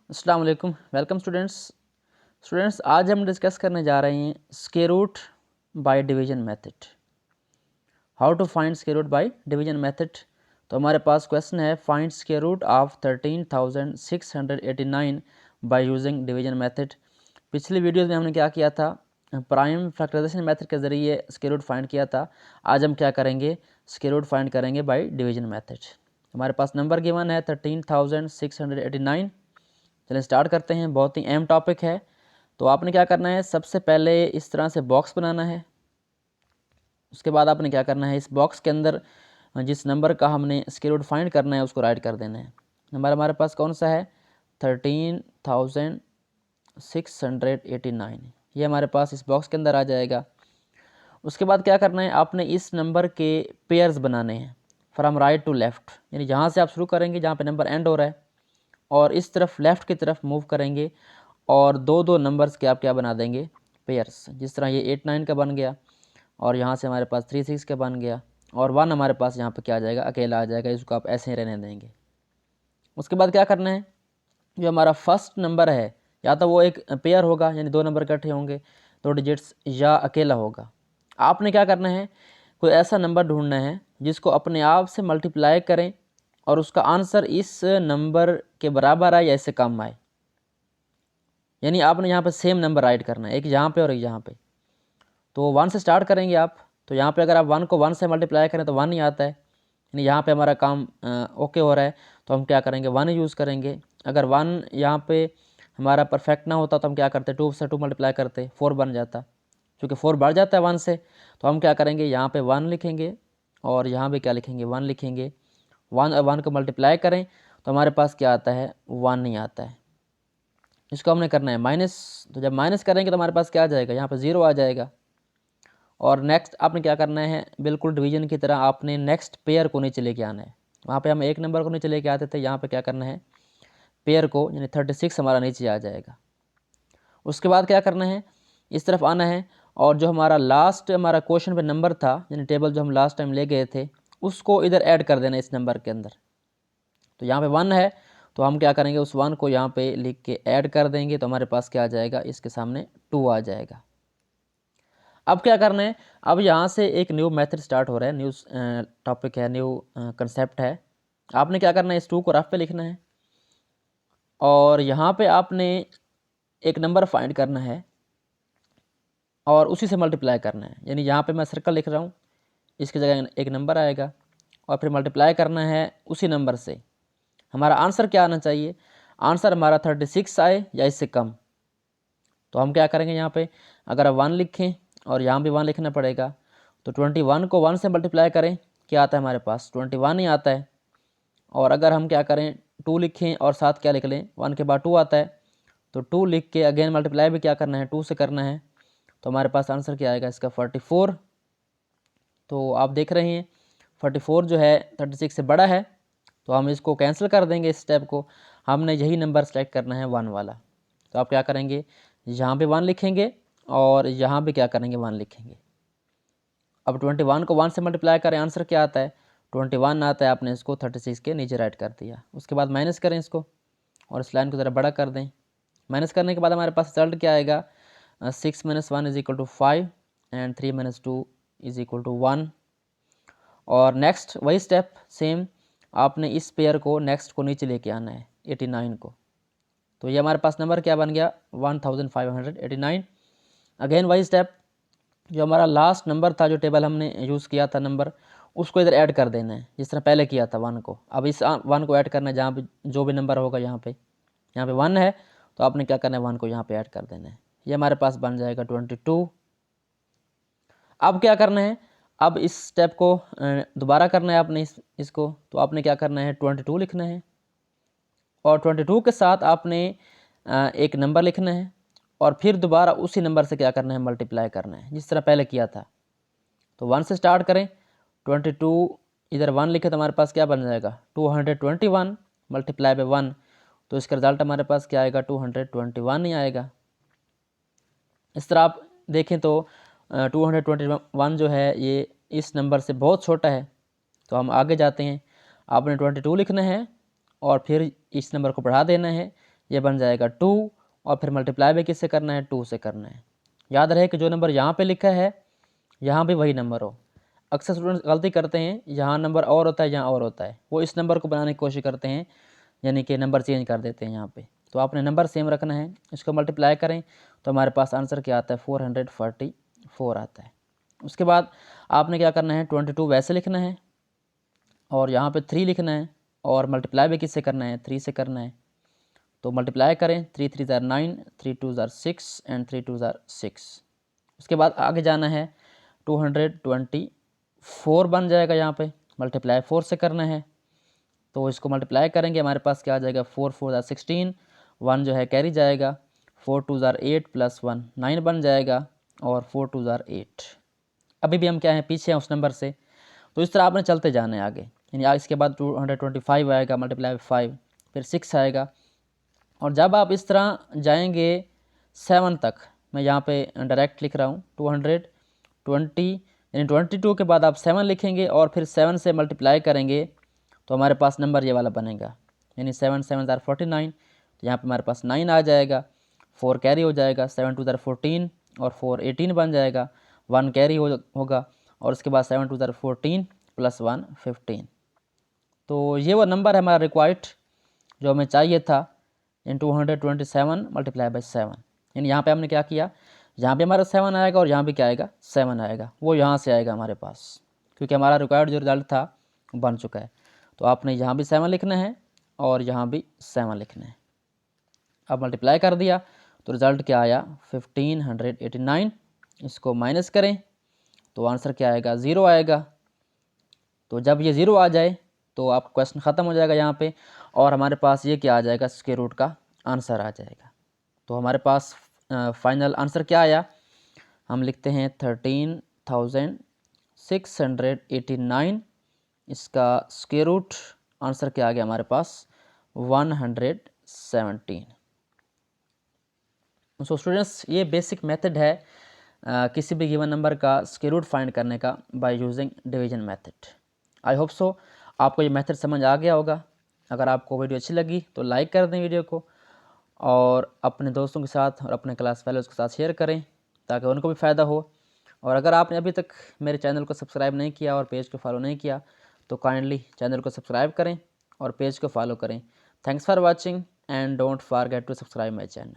अस्सलाम वालेकुम। Welcome students आज हम डिस्कस करने जा रहे हैं square root by division method. How to find square root by division method. तो हमारे पास क्वेश्चन है find square root of 13,689 by using division method. पिछली वीडियोस में हमने क्या किया था, प्राइम फैक्टराइजेशन मेथड के ज़रिए स्क्वायर रूट फाइंड किया था। आज हम क्या करेंगे, स्क्वायर रूट फाइंड करेंगे बाय डिवीजन मेथड। हमारे पास नंबर गिवन है 13,689। चलिए स्टार्ट करते हैं। बहुत ही अहम टॉपिक है। तो आपने क्या करना है, सबसे पहले इस तरह से बॉक्स बनाना है। उसके बाद आपने क्या करना है, इस बॉक्स के अंदर जिस नंबर का हमने स्क्वायर रूट फाइंड करना है उसको राइट कर देना है। नंबर हमारे पास कौन सा है, 13,689। ये हमारे पास इस बॉक्स के अंदर आ जाएगा। उसके बाद क्या करना है, आपने इस नंबर के पेयर्स बनाने हैं फ्रॉम राइट टू लेफ़्ट, यानी जहाँ से आप शुरू करेंगे जहाँ पे नंबर एंड हो रहा है और इस तरफ लेफ़्ट की तरफ मूव करेंगे और दो दो नंबर्स के आप क्या बना देंगे, पेयर्स। जिस तरह ये 8 9 का बन गया और यहाँ से हमारे पास 3 6 का बन गया और 1 हमारे पास यहाँ पे क्या आ जाएगा, अकेला आ जाएगा। इसको आप ऐसे ही रहने देंगे। उसके बाद क्या करना है, जो हमारा फर्स्ट नंबर है या तो वो एक पेयर होगा यानी दो नंबर इकट्ठे होंगे, दो डिजिट्स, या अकेला होगा। आपने क्या करना है, कोई ऐसा नंबर ढूंढना है जिसको अपने आप से मल्टीप्लाई करें और उसका आंसर इस नंबर के बराबर आए या इससे कम आए। यानी आपने यहाँ पे सेम नंबर राइट करना है, एक यहाँ पे और एक यहाँ पे। तो 1 से स्टार्ट करेंगे आप। तो यहाँ पे अगर आप 1 को 1 से मल्टीप्लाई करें तो 1 ही आता है, यानी यहाँ पे हमारा काम ओके हो रहा है। तो हम क्या करेंगे, 1 यूज़ करेंगे। अगर 1 यहाँ पे हमारा परफेक्ट ना होता तो हम क्या करते, 2 से 2 मल्टीप्लाई करते, 4 बन जाता। क्योंकि 4 बढ़ जाता है 1 से, तो हम क्या करेंगे, यहाँ पे 1 लिखेंगे और यहाँ पे क्या लिखेंगे, 1 लिखेंगे। 1 और 1 को मल्टीप्लाई करें तो हमारे पास क्या आता है, 1 नहीं आता है। इसको हमने करना है माइनस। तो जब माइनस करेंगे तो हमारे पास क्या आ जाएगा, यहाँ पे 0 आ जाएगा। और नेक्स्ट आपने क्या करना है, बिल्कुल डिवीजन की तरह आपने नेक्स्ट पेयर को नीचे लेके आना है। वहाँ पे हम एक नंबर को नीचे लेके आते थे, यहाँ पे क्या करना है, पेयर को, यानी 36 हमारा नीचे आ जाएगा। उसके बाद क्या करना है, इस तरफ आना है और जो हमारा लास्ट हमारा क्वेश्चन पे नंबर था, यानी टेबल जो हम लास्ट टाइम ले गए थे, उसको इधर ऐड कर देना इस नंबर के अंदर। तो यहाँ पे 1 है तो हम क्या करेंगे, उस 1 को यहाँ पे लिख के ऐड कर देंगे तो हमारे पास क्या आ जाएगा, इसके सामने 2 आ जाएगा। अब क्या करना है, अब यहाँ से एक न्यू मेथड स्टार्ट हो रहा है, न्यू टॉपिक है, न्यू कंसेप्ट है। आपने क्या करना है, इस 2 को रफ पे लिखना है और यहाँ पे आपने एक नंबर फाइंड करना है और उसी से मल्टीप्लाई करना है। यानी यहाँ पे मैं सर्कल लिख रहा हूँ, इसकी जगह एक नंबर आएगा और फिर मल्टीप्लाई करना है उसी नंबर से। हमारा आंसर क्या आना चाहिए, आंसर हमारा 36 आए या इससे कम। तो हम क्या करेंगे, यहाँ पे अगर आप 1 लिखें और यहाँ भी 1 लिखना पड़ेगा, तो 21 को 1 से मल्टीप्लाई करें, क्या आता है हमारे पास, 21 ही आता है। और अगर हम क्या करें, 2 लिखें और साथ क्या लिख लें, 1 के बाद 2 आता है, तो 2 लिख के अगेन मल्टीप्लाई भी क्या करना है, 2 से करना है। तो हमारे पास आंसर क्या आएगा इसका, 44। तो आप देख रहे हैं 44 जो है 36 से बड़ा है, तो हम इसको कैंसिल कर देंगे। इस स्टेप को हमने यही नंबर सेलेक्ट करना है, 1 वाला। तो आप क्या करेंगे, यहाँ पे 1 लिखेंगे और यहाँ पे क्या करेंगे, 1 लिखेंगे। अब 21 को 1 से मल्टीप्लाई करें, आंसर क्या आता है, 21 आता है। आपने इसको 36 के नीचे राइट कर दिया। उसके बाद माइनस करें इसको और इस लाइन को ज़रा बड़ा कर दें। माइनस करने के बाद हमारे पास रिजल्ट क्या आएगा, 6 - 1 = 5 एंड 3 - 2 = 1। और नेक्स्ट वही स्टेप सेम, आपने इस पेयर को नेक्स्ट को नीचे लेके आना है, 89 को। तो ये हमारे पास नंबर क्या बन गया, 1589। अगेन वही स्टेप, जो हमारा लास्ट नंबर था, जो टेबल हमने यूज़ किया था नंबर, उसको इधर ऐड कर देना है जिस तरह पहले किया था 1 को। अब इस 1 को ऐड करना है जहाँ पे जो भी नंबर होगा, यहाँ पे 1 है तो आपने क्या करना है, 1 को यहाँ पे ऐड कर देना है। ये हमारे पास बन जाएगा 22। अब क्या करना है, अब इस स्टेप को दोबारा करना है आपने इसको। तो आपने क्या करना है, 22 लिखना है और 22 के साथ आपने एक नंबर लिखना है और फिर दोबारा उसी नंबर से क्या करना है, मल्टीप्लाई करना है जिस तरह पहले किया था। तो 1 से स्टार्ट करें, 22 इधर 1 लिखे तो हमारे पास क्या बन जाएगा, 221 मल्टीप्लाई बाय 1। तो इसका रिजल्ट हमारे पास क्या आएगा, 221 ही आएगा। इस तरह आप देखें तो 221 जो है ये इस नंबर से बहुत छोटा है। तो हम आगे जाते हैं, आपने 22 लिखना है और फिर इस नंबर को बढ़ा देना है ये बन जाएगा 2 और फिर मल्टीप्लाई भी किससे करना है, 2 से करना है। याद रहे कि जो नंबर यहाँ पे लिखा है यहाँ भी वही नंबर हो। अक्सर स्टूडेंट्स गलती करते हैं, यहाँ नंबर और होता है यहाँ और होता है, वो इस नंबर को बनाने की कोशिश करते हैं, यानी कि नंबर चेंज कर देते हैं यहाँ पे। तो आपने नंबर सेम रखना है, इसको मल्टीप्लाई करें तो हमारे पास आंसर क्या आता है, 444 आता है। उसके बाद आपने क्या करना है, 22 वैसे लिखना है और यहाँ पे 3 लिखना है और मल्टीप्लाई भी किससे करना है, 3 से करना है। तो मल्टीप्लाई करें, 3 3 ज़ार 9, 3 2 ज़ार 6 एंड 3 2 ज़ार 6। उसके बाद आगे जाना है, 224 बन जाएगा, यहाँ पे मल्टीप्लाई 4 से करना है। तो इसको मल्टीप्लाई करेंगे, हमारे पास क्या आ जाएगा, 4 4 ज़ार 16, 1 जो है कैरी जाएगा, 4 2 ज़ार 8 प्लस 1 9 बन जाएगा और 4 2 ज़ार 8। अभी भी हम क्या हैं, पीछे हैं उस नंबर से। तो इस तरह आपने चलते जाना है आगे, यानी इसके बाद 225 आएगा, मल्टीप्लाई 5, फिर 6 आएगा। और जब आप इस तरह जाएंगे 7 तक, मैं यहाँ पे डायरेक्ट लिख रहा हूँ, 220 यानी 22 के बाद आप 7 लिखेंगे और फिर 7 से मल्टीप्लाई करेंगे तो हमारे पास नंबर ये वाला बनेगा, यानी 7 7 ज़ार 49। तो यहाँ पे हमारे पास 9 आ जाएगा, 4 कैरी हो जाएगा, 7 2 ज़ार 14 और 4 18 बन जाएगा, 1 कैरी होगा और उसके बाद 7 2 ज़ार 14 प्लस 1 15। तो ये वो नंबर है हमारा रिक्वायर्ड जो हमें चाहिए था, इन 227 मल्टीप्लाई बाई 7। यानी यहाँ पे हमने क्या किया, यहाँ पे हमारा 7 आएगा और यहाँ भी क्या आएगा, 7 आएगा, वो यहाँ से आएगा हमारे पास, क्योंकि हमारा रिक्वायर्ड जो रिजल्ट था बन चुका है। तो आपने यहाँ भी 7 लिखना है और यहाँ भी 7 लिखना है। अब मल्टीप्लाई कर दिया तो रिज़ल्ट क्या आया, 1589। इसको माइनस करें तो आंसर क्या आएगा, 0 आएगा। तो जब ये 0 आ जाए तो आप क्वेश्चन ख़त्म हो जाएगा यहाँ पे, और हमारे पास ये क्या आ जाएगा, स्क्वायर रूट का आंसर आ जाएगा। तो हमारे पास फाइनल आंसर क्या आया, हम लिखते हैं 13,689। इसका स्क्वायर रूट आंसर क्या आ गया हमारे पास, 117। सो स्टूडेंट्स, ये बेसिक मेथड है किसी भी गिवन नंबर का स्क्वायर रूट फाइंड करने का bye using division method. I hope so आपको ये मेथड समझ आ गया होगा। अगर आपको वीडियो अच्छी लगी तो लाइक कर दें वीडियो को, और अपने दोस्तों के साथ और अपने क्लास फेलोज़ के साथ शेयर करें ताकि उनको भी फ़ायदा हो। और अगर आपने अभी तक मेरे चैनल को सब्सक्राइब नहीं किया और पेज को फॉलो नहीं किया तो काइंडली चैनल को सब्सक्राइब करें और पेज को फॉलो करें। Thanks for watching and don't forget to subscribe my channel.